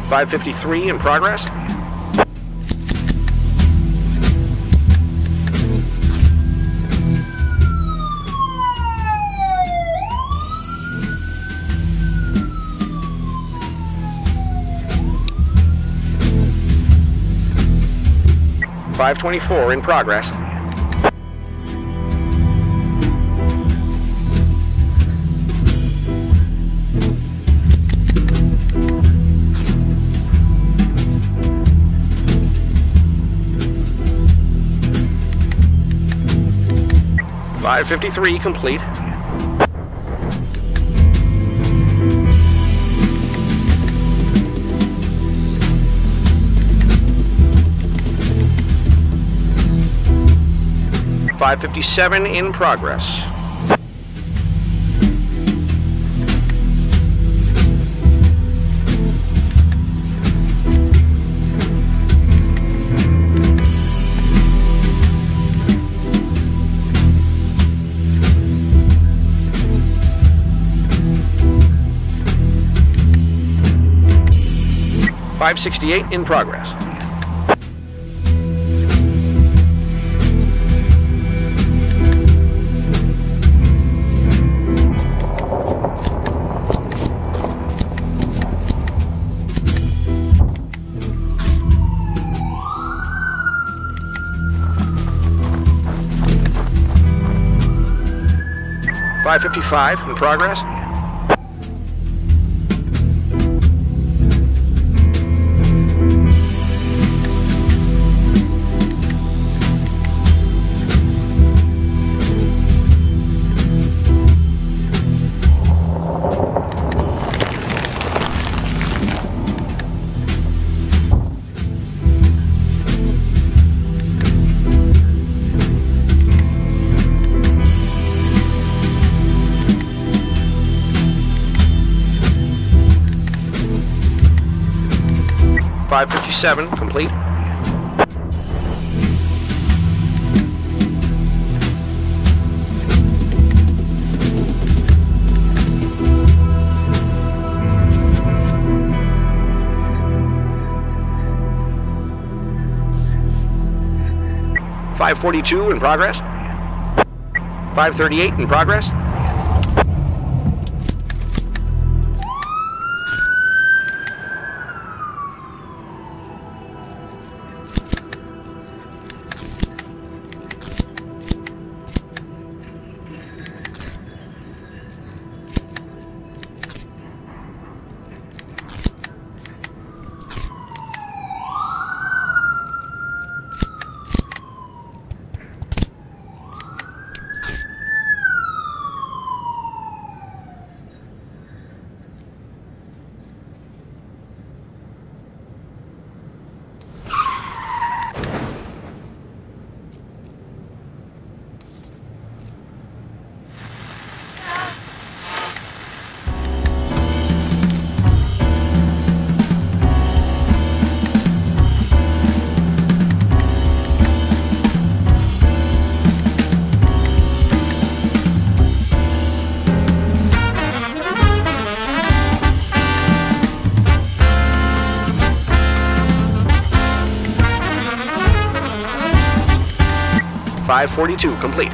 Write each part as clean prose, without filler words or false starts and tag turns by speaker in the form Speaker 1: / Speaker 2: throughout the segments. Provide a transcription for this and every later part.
Speaker 1: 553 in progress. .524 in progress. .553 complete. .557 in progress. .568 in progress. .555 in progress. .557 complete. .542 in progress. .538 in progress. .542 complete.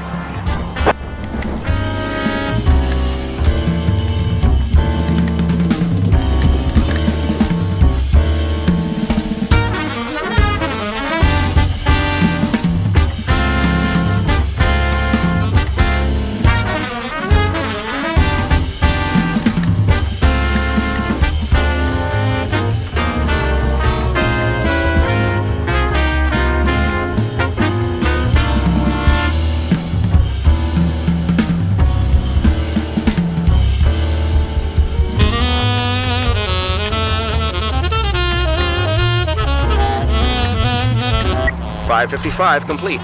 Speaker 1: .555 complete.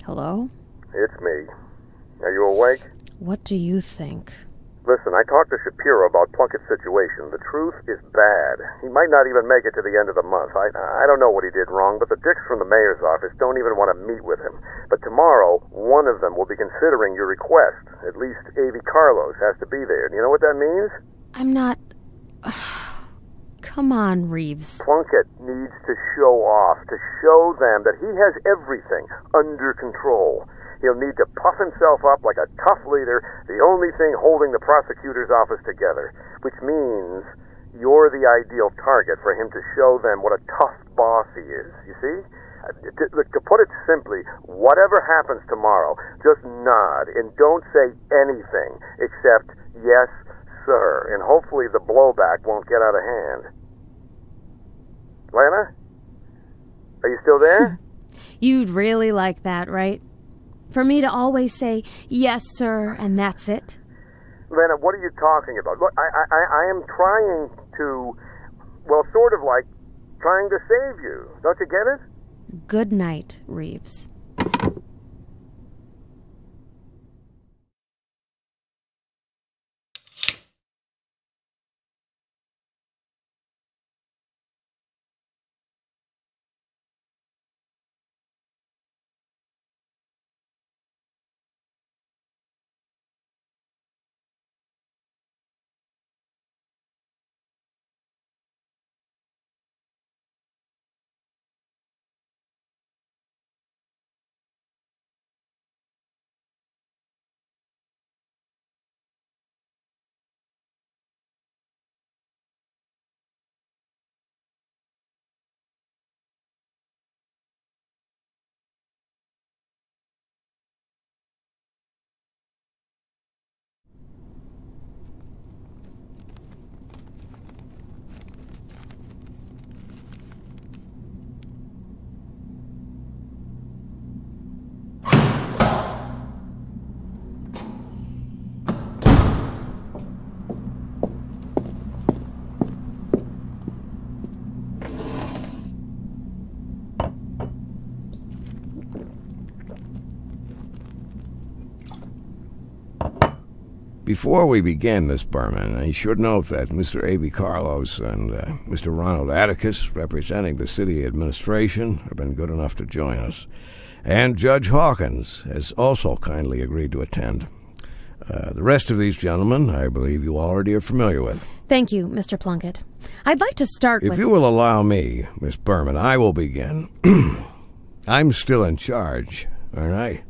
Speaker 2: Hello?
Speaker 3: It's me. Are you awake?
Speaker 2: What do you think?
Speaker 3: Listen, I talked to Shapiro about Plunkett's situation. The truth is bad. He might not even make it to the end of the month. I don't know what he did wrong, but the dicks from the mayor's office don't even want to meet with him. But tomorrow, one of them will be considering your request. At least A.V. Carlos has to be there. Do you know what that means?
Speaker 2: I'm not... Come on, Reeves.
Speaker 3: Plunkett needs to show off, to show them that he has everything under control. He'll need to puff himself up like a tough leader, the only thing holding the prosecutor's office together, which means you're the ideal target for him to show them what a tough boss he is, you see? To put it simply, whatever happens tomorrow, just nod and don't say anything except, yes, sir, and hopefully the blowback won't get out of hand. Lana? Are you still there?
Speaker 2: You'd really like that, right? For me to always say, yes, sir, and that's it?
Speaker 3: Lana, what are you talking about? Look, I am trying to, well, sort of like trying to save you. Don't you get it?
Speaker 2: Good night, Reeves.
Speaker 4: Before we begin, Miss Berman, I should note that Mr. A.B. Carlos and Mr. Ronald Atticus, representing the city administration, have been good enough to join us. And Judge Hawkins has also kindly agreed to attend. The rest of these gentlemen, I believe you already are familiar with.
Speaker 2: Thank you, Mr. Plunkett. I'd like to start with...
Speaker 4: If you will allow me, Miss Berman, I will begin. I'm still in charge, aren't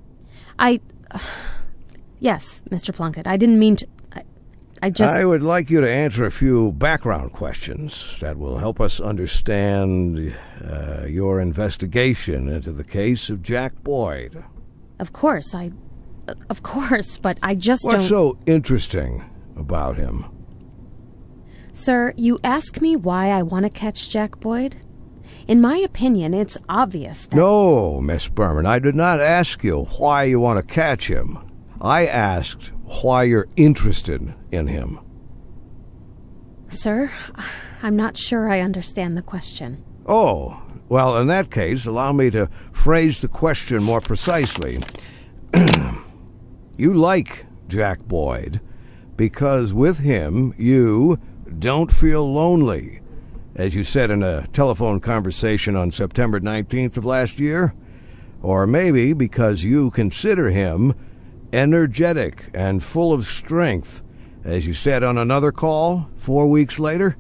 Speaker 4: I?
Speaker 2: Yes, Mr. Plunkett. I didn't mean to... I
Speaker 4: would like you to answer a few background questions that will help us understand your investigation into the case of Jack Boyd.
Speaker 2: Of course, but I just don't...
Speaker 4: What's so interesting about him?
Speaker 2: Sir, you ask me why I want to catch Jack Boyd? In my opinion, it's obvious that...
Speaker 4: No, Miss Berman, I did not ask you why you want to catch him. I asked why you're interested in him.
Speaker 2: Sir, I'm not sure I understand the question.
Speaker 4: Oh, well, in that case, allow me to phrase the question more precisely. You like Jack Boyd because with him you don't feel lonely, as you said in a telephone conversation on September 19th of last year. Or maybe because you consider him energetic and full of strength, as you said on another call 4 weeks later.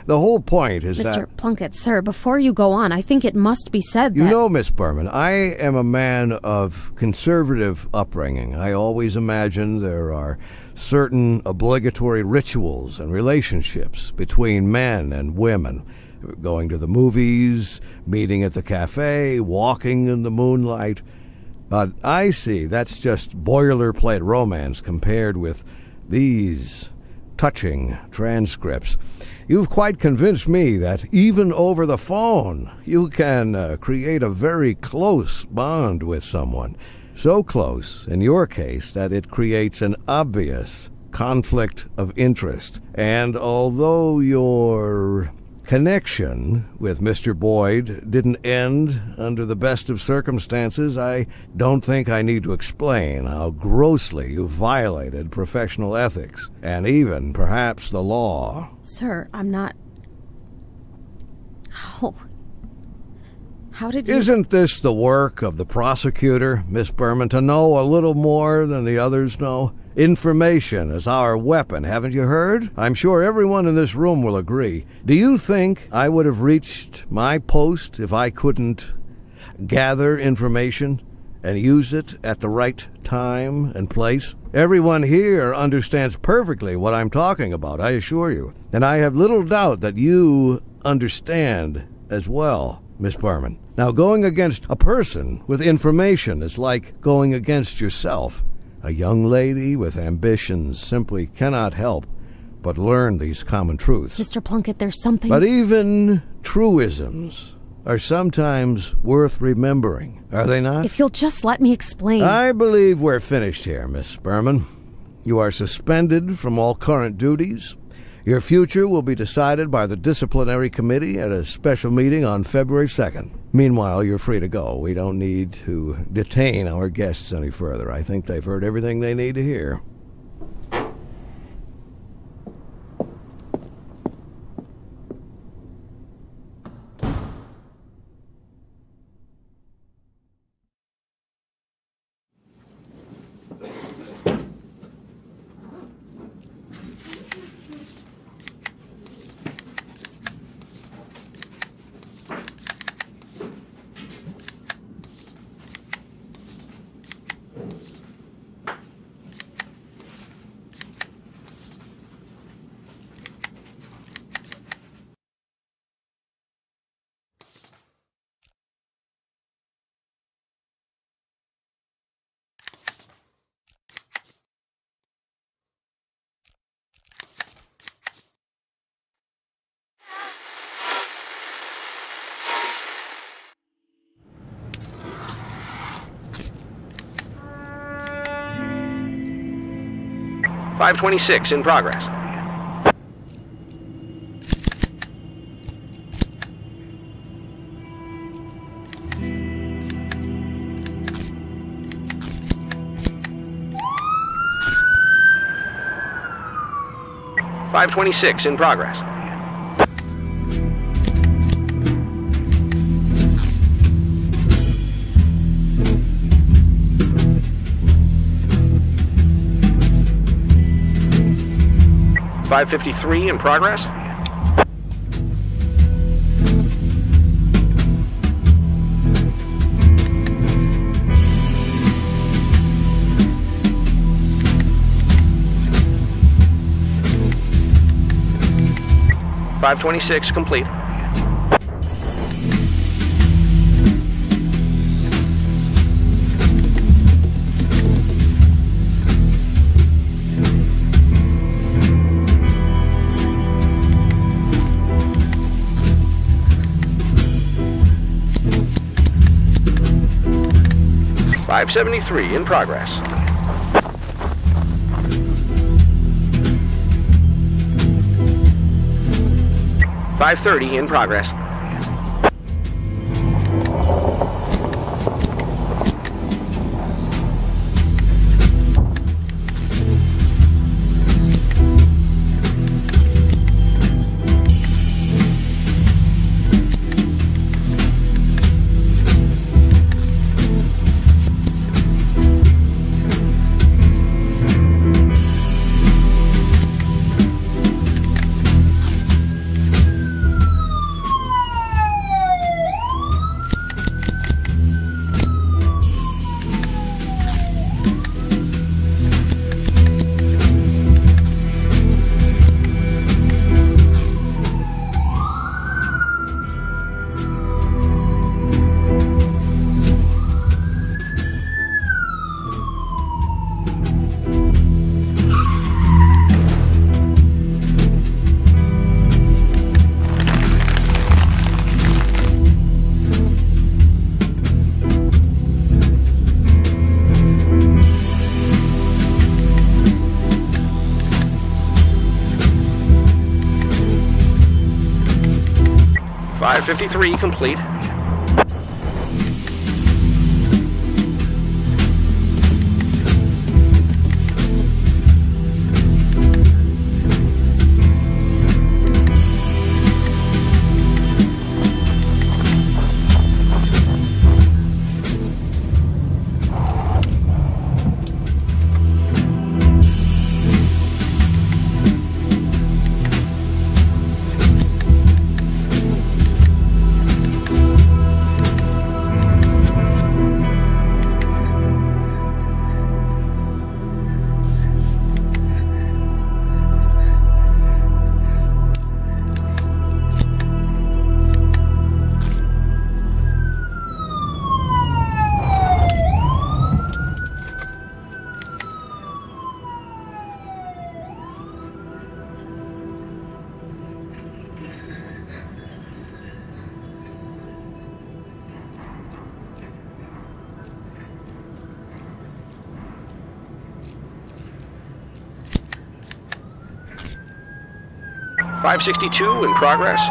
Speaker 4: The whole point is that...
Speaker 2: Mr. Plunkett, sir, before you go on, I think it must be said that...
Speaker 4: You know, Miss Berman, I am a man of conservative upbringing. I always imagine there are certain obligatory rituals and relationships between men and women. Going to the movies, meeting at the cafe, walking in the moonlight. But I see that's just boilerplate romance compared with these touching transcripts. You've quite convinced me that even over the phone, you can create a very close bond with someone. So close, in your case, that it creates an obvious conflict of interest. And although you're connection with Mr. Boyd didn't end under the best of circumstances, I don't think I need to explain how grossly you violated professional ethics, and even, perhaps, the law.
Speaker 2: Sir, I'm not... How did you...
Speaker 4: Isn't this the work of the prosecutor, Miss Berman, to know a little more than the others know? Information is our weapon, haven't you heard? I'm sure everyone in this room will agree. Do you think I would have reached my post if I couldn't gather information and use it at the right time and place? Everyone here understands perfectly what I'm talking about, I assure you. And I have little doubt that you understand as well, Miss Berman. Now, going against a person with information is like going against yourself. A young lady with ambitions simply cannot help but learn these common truths.
Speaker 2: Mr. Plunkett, there's something...
Speaker 4: But even truisms are sometimes worth remembering, are they not?
Speaker 2: If you'll just let me explain...
Speaker 4: I believe we're finished here, Miss Berman. You are suspended from all current duties. Your future will be decided by the disciplinary committee at a special meeting on February 2nd. Meanwhile, you're free to go. We don't need to detain our guests any further. I think they've heard everything they need to hear.
Speaker 1: .526 in progress. .526 in progress. .553 in progress. .526 complete. .573 in progress. .530 in progress. 553 complete. .562 in progress.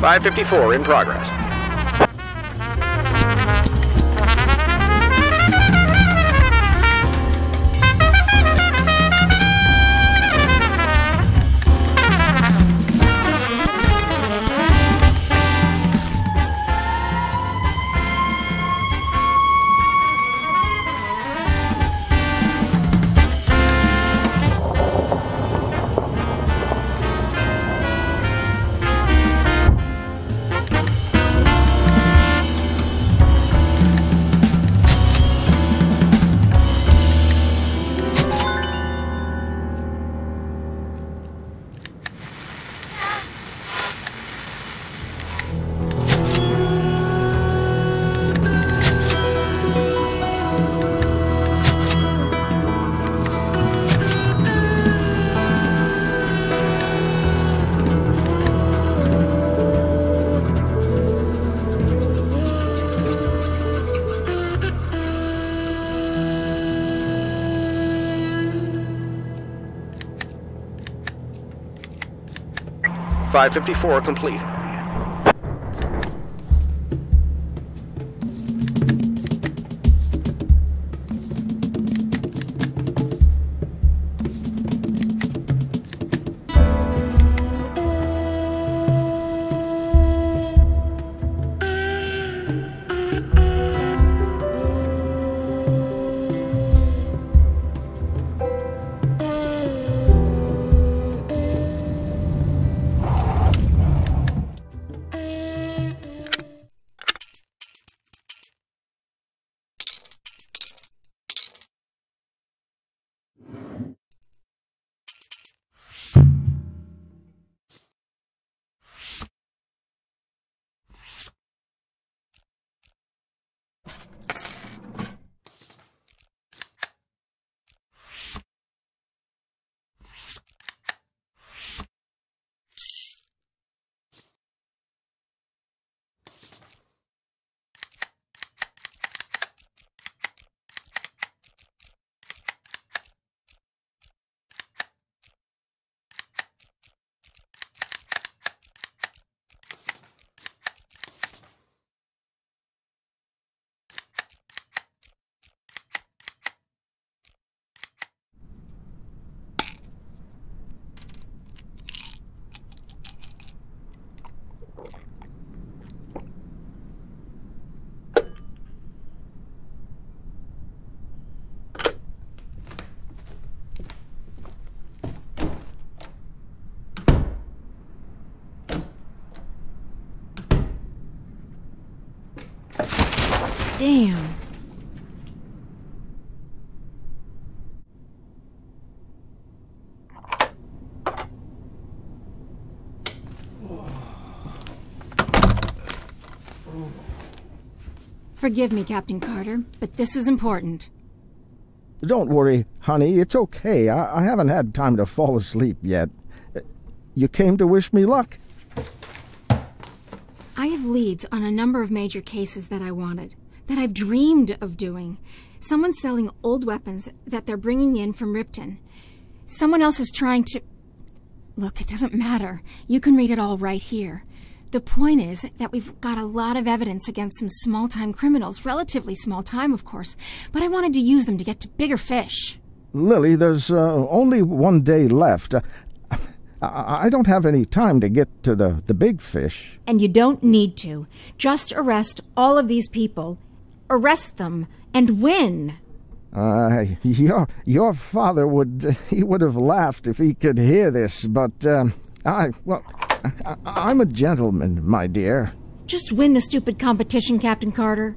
Speaker 1: .554 in progress. .554 complete.
Speaker 5: Damn. Forgive me, Captain Carter, but this is important.
Speaker 6: Don't worry, honey. It's okay. I haven't had time to fall asleep yet. You came to wish me luck?
Speaker 5: I have leads on a number of major cases that I wanted, that I've dreamed of doing. Someone's selling old weapons that they're bringing in from Ripton. Someone else is trying to... Look, it doesn't matter. You can read it all right here. The point is that we've got a lot of evidence against some small-time criminals, relatively small-time, of course, but I wanted to use them to get to bigger fish.
Speaker 6: Lily, there's only one day left. I don't have any time to get to the big fish.
Speaker 5: And you don't need to. Just arrest all of these people. Arrest them and win.
Speaker 6: Your father would have laughed if he could hear this, but I'm a gentleman, my dear.
Speaker 5: Just win the stupid competition, Captain Carter.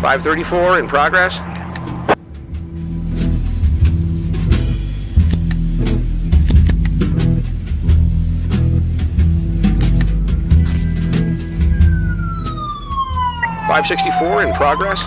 Speaker 1: .534 in progress. .564 in progress.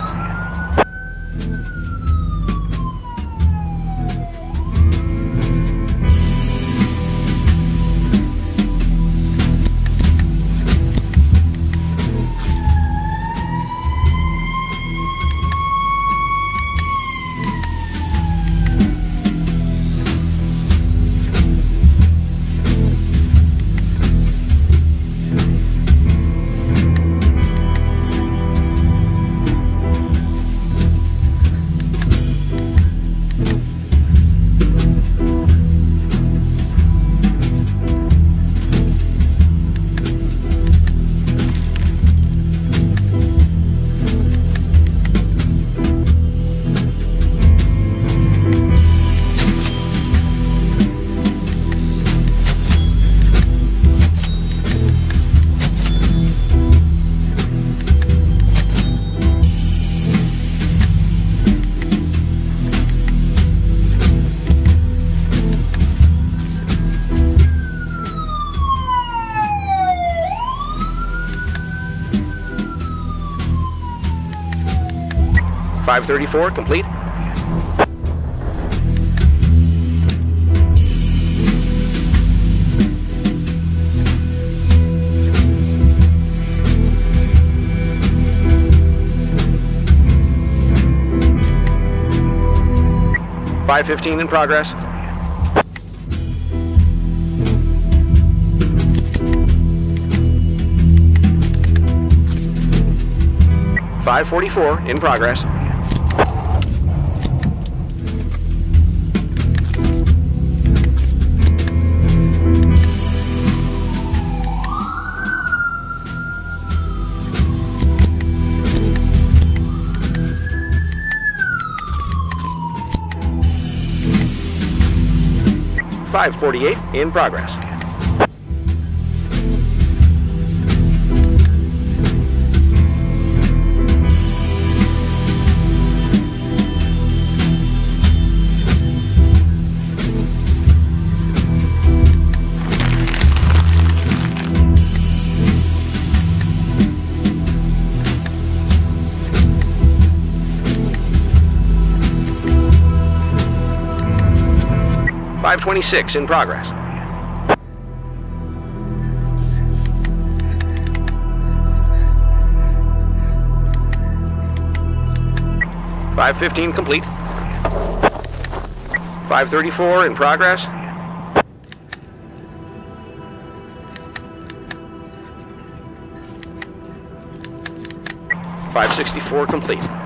Speaker 1: .534 complete. 5:15 in progress. .544 in progress. .548 in progress. .526 in progress. .515 complete. .534 in progress. .564 complete.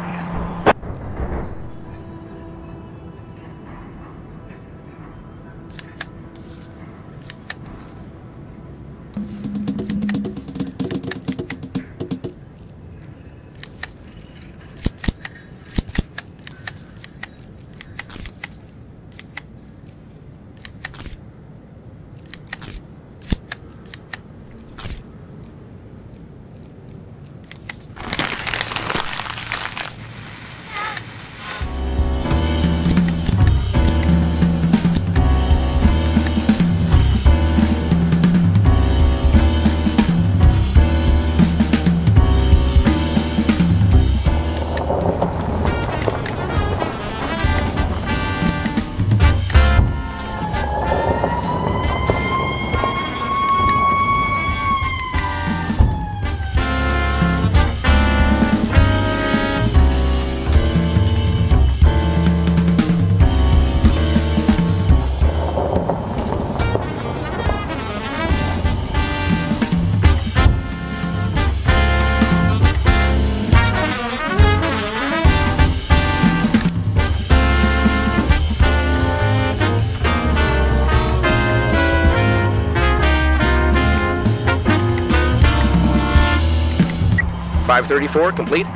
Speaker 1: .534 complete.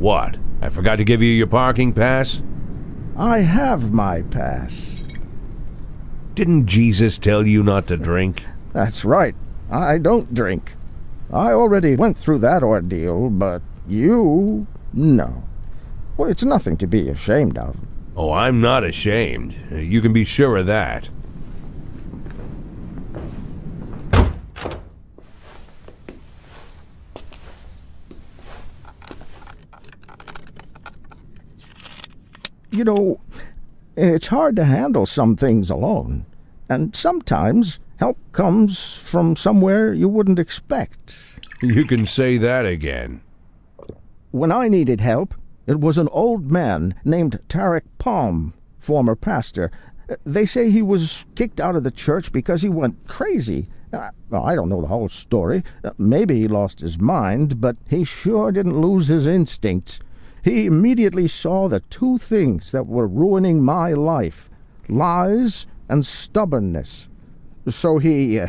Speaker 7: What? I forgot to give you your parking pass?
Speaker 6: I have my pass.
Speaker 7: Didn't Jesus tell you not to drink?
Speaker 6: That's right. I don't drink. I already went through that ordeal, but you... no. Well, it's nothing to be ashamed of.
Speaker 7: Oh, I'm not ashamed. You can be sure of that.
Speaker 6: You know, it's hard to handle some things alone, and sometimes help comes from somewhere you wouldn't expect.
Speaker 7: You can say that again.
Speaker 6: When I needed help, it was an old man named Tarek Palm, former pastor. They say he was kicked out of the church because he went crazy. I don't know the whole story. Maybe he lost his mind, but he sure didn't lose his instincts. He immediately saw the two things that were ruining my life: lies and stubbornness. So he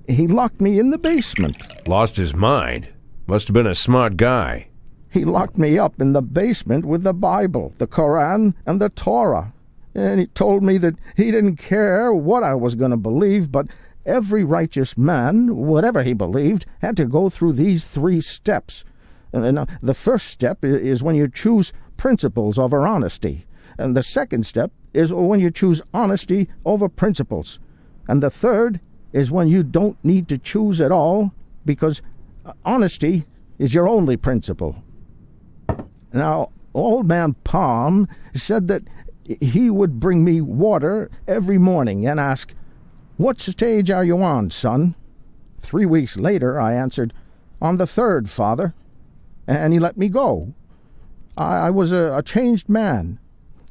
Speaker 6: locked me in the basement.
Speaker 7: Lost his mind? Must have been a smart guy.
Speaker 6: He locked me up in the basement with the Bible, the Koran, and the Torah. And he told me that he didn't care what I was going to believe, but every righteous man, whatever he believed, had to go through these 3 steps. And the first step is when you choose principles over honesty. And the second step is when you choose honesty over principles. And the third is when you don't need to choose at all, because honesty is your only principle. Now, old man Palm said that he would bring me water every morning and ask, "What stage are you on, son?" 3 weeks later, I answered, "On the 3rd, Father." And he let me go. I was a changed man,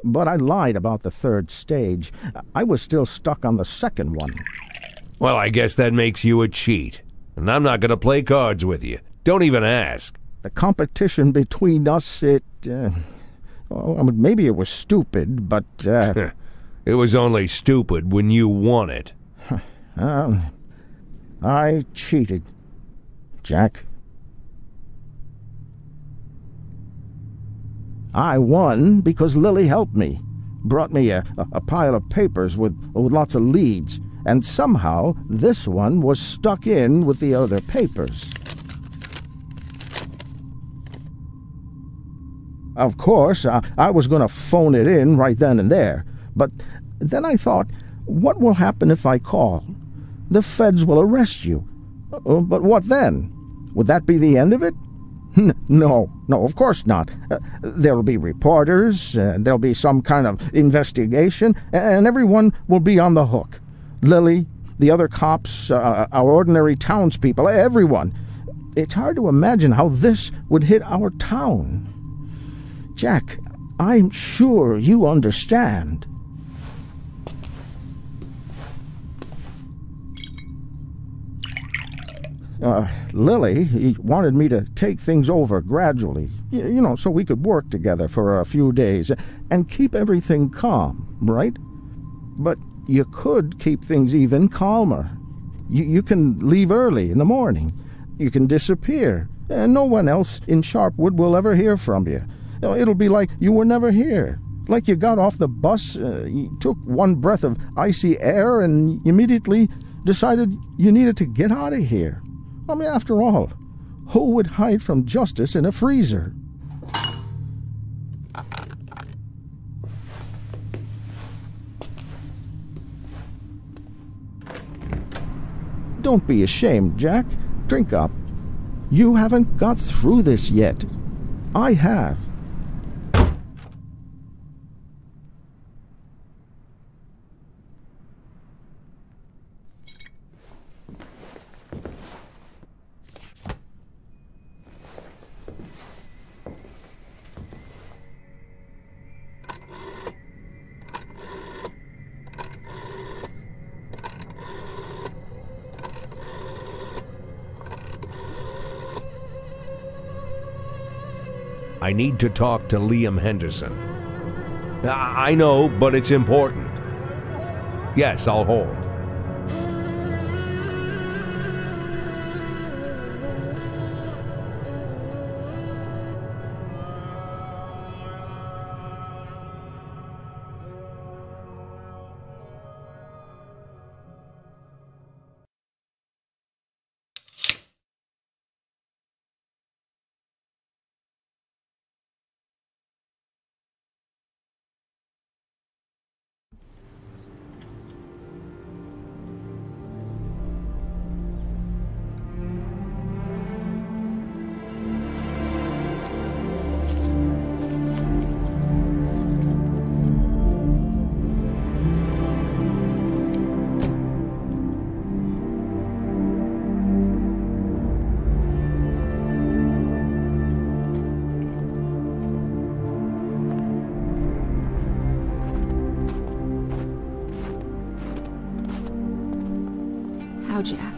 Speaker 6: but I lied about the 3rd stage. I was still stuck on the 2nd one.
Speaker 7: Well, I guess that makes you a cheat. And I'm not going to play cards with you. Don't even ask.
Speaker 6: The competition between us, maybe it was stupid, but...
Speaker 7: It was only stupid when you won it.
Speaker 6: I cheated, Jack. I won because Lily helped me, brought me a pile of papers with lots of leads, and somehow this one was stuck in with the other papers. Of course, I was going to phone it in right then and there, but then I thought, what will happen if I call? The feds will arrest you. But what then? Would that be the end of it? No, of course not. There'll be reporters, there'll be some kind of investigation, and everyone will be on the hook. Lily, the other cops, our ordinary townspeople, everyone. It's hard to imagine how this would hit our town. Jack, I'm sure you understand. Lily wanted me to take things over gradually, so we could work together for a few days and keep everything calm, right? But you could keep things even calmer. You can leave early in the morning. You can disappear, and no one else in Sharpwood will ever hear from you. It'll be like you were never here. Like you got off the bus, you took one breath of icy air, and you immediately decided you needed to get out of here. I mean, after all, who would hide from justice in a freezer? Don't be ashamed, Jack. Drink up. You haven't got through this yet. I have.
Speaker 7: I need to talk to Liam Henderson. I know, but it's important. Yes, I'll hold.
Speaker 5: How, Jack?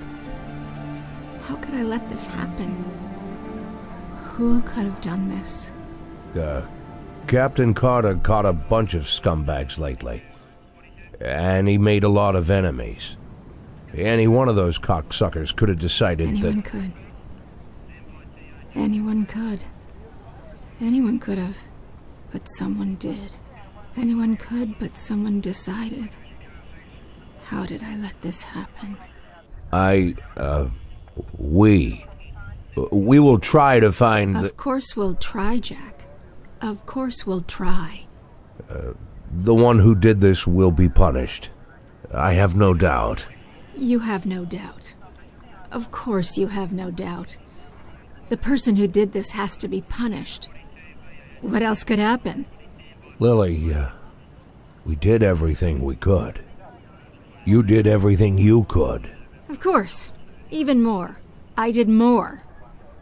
Speaker 5: How could I let this happen? Who could have done this?
Speaker 7: Captain Carter caught a bunch of scumbags lately. And he made a lot of enemies. Any one of those cocksuckers could have decided
Speaker 5: Anyone could. Anyone could. Anyone could have. But someone did. Anyone could, but someone decided. How did I let this happen?
Speaker 7: We will try to find
Speaker 5: Of course we'll try, Jack. Of course we'll try.
Speaker 7: the one who did this will be punished. I have no doubt.
Speaker 5: You have no doubt. Of course you have no doubt. The person who did this has to be punished. What else could happen?
Speaker 7: Lily, we did everything we could. You did everything you could.
Speaker 5: Of course. Even more. I did more.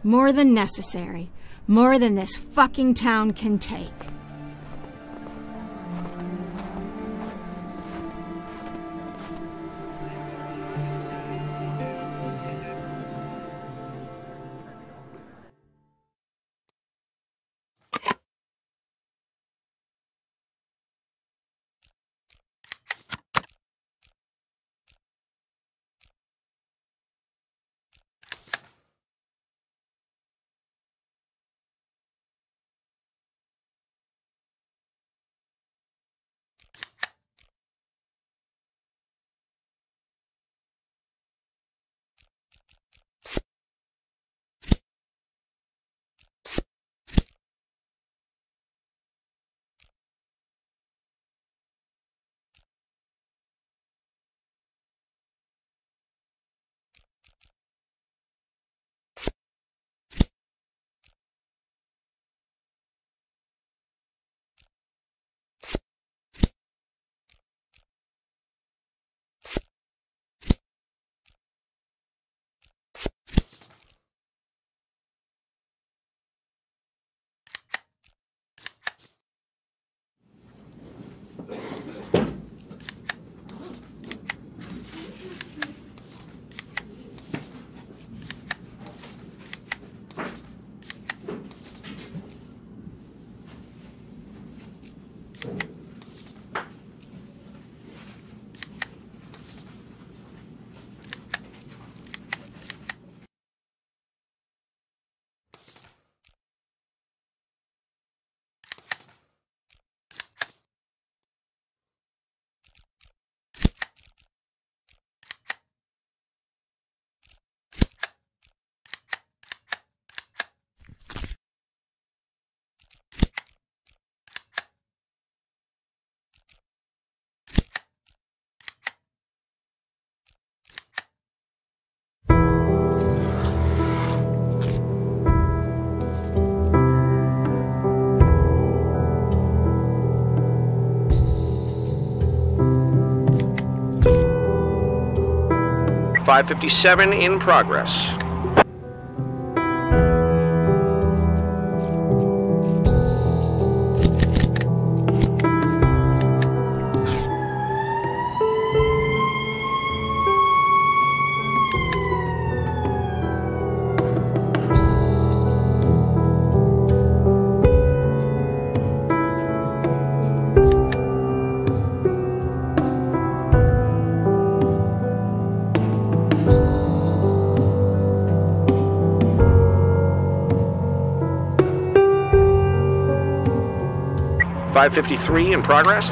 Speaker 5: More than necessary. More than this fucking town can take.
Speaker 1: .557 in progress. .553 in progress.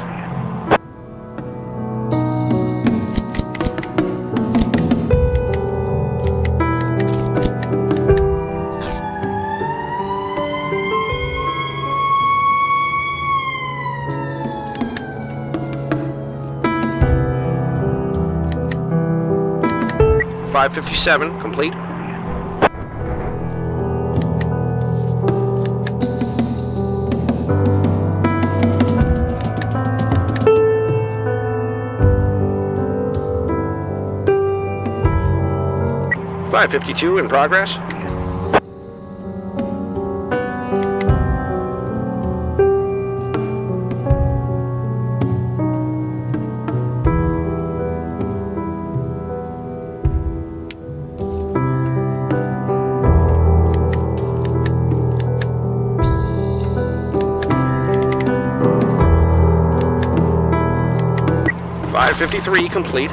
Speaker 1: .557 complete. .552 in progress. 553 complete.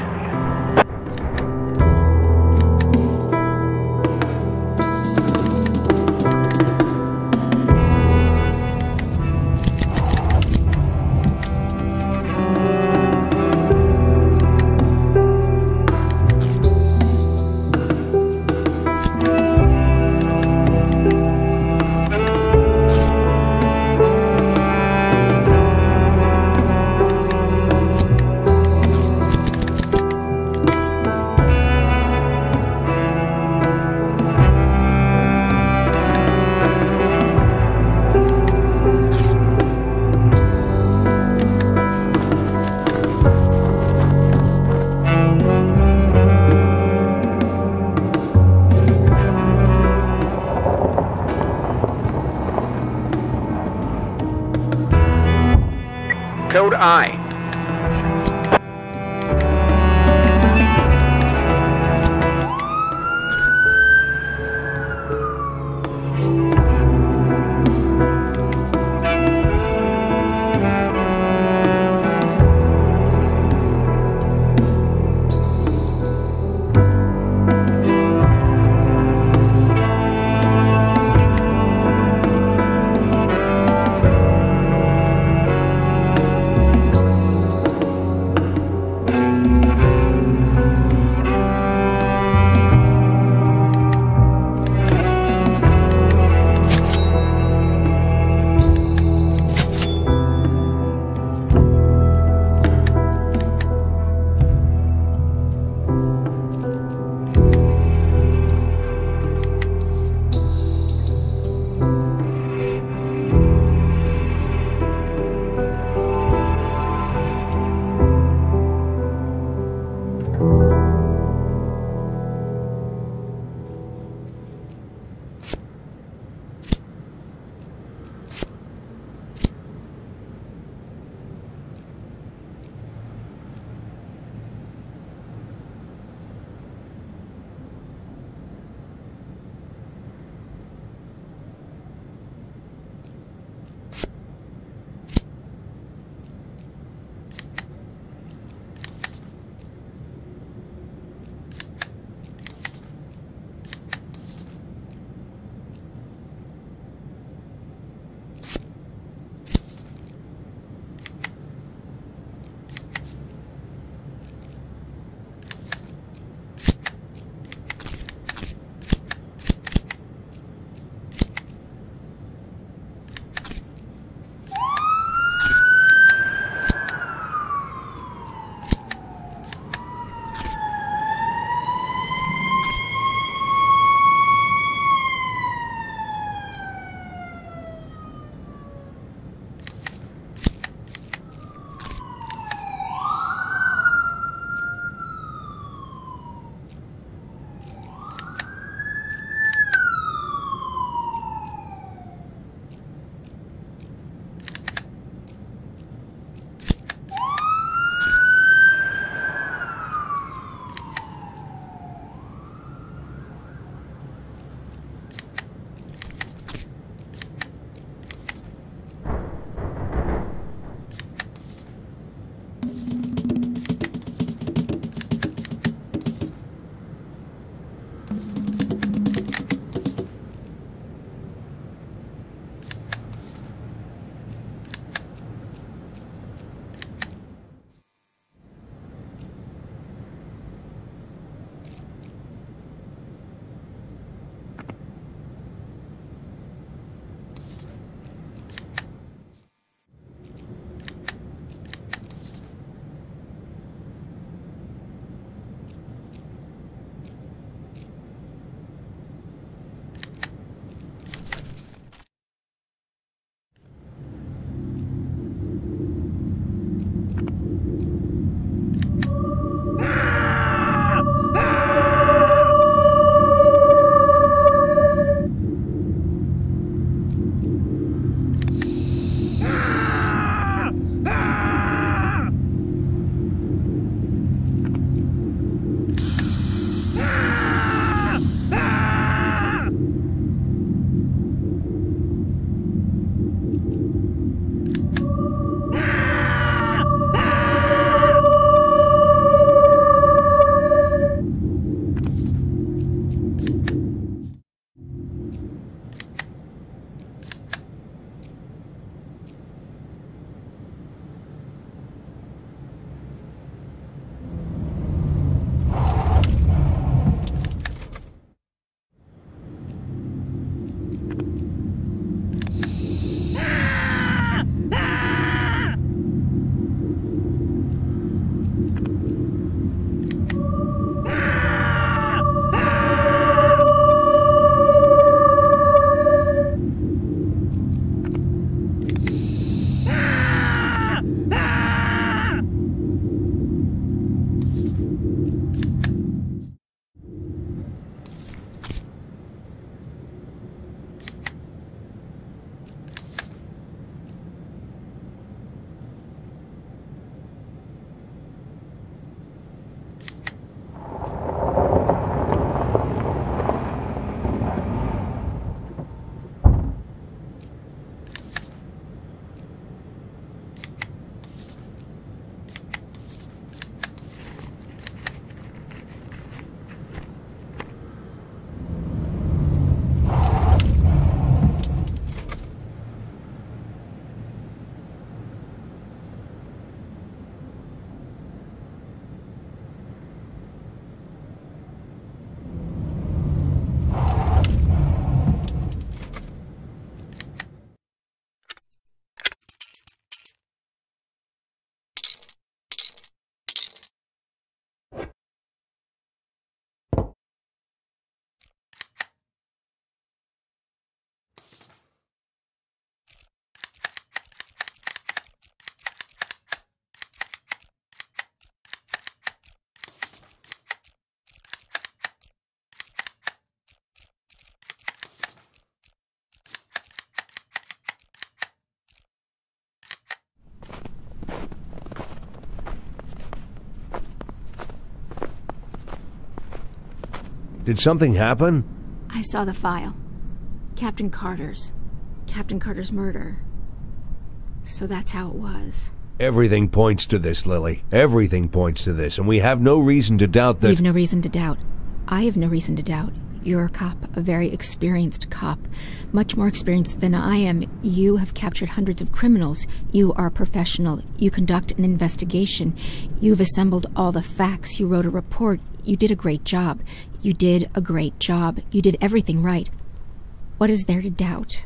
Speaker 1: Code I.
Speaker 7: Did something happen?
Speaker 5: I saw the file. Captain Carter's murder. So that's how it was.
Speaker 7: Everything points to this, Lily. Everything points to this, and we have no reason to doubt that...
Speaker 5: You've no reason to doubt. I have no reason to doubt. You're a cop, a very experienced cop. Much more experienced than I am. You have captured hundreds of criminals. You are a professional. You conduct an investigation. You've assembled all the facts. You wrote a report. You did a great job. You did a great job. You did everything right. What is there to doubt?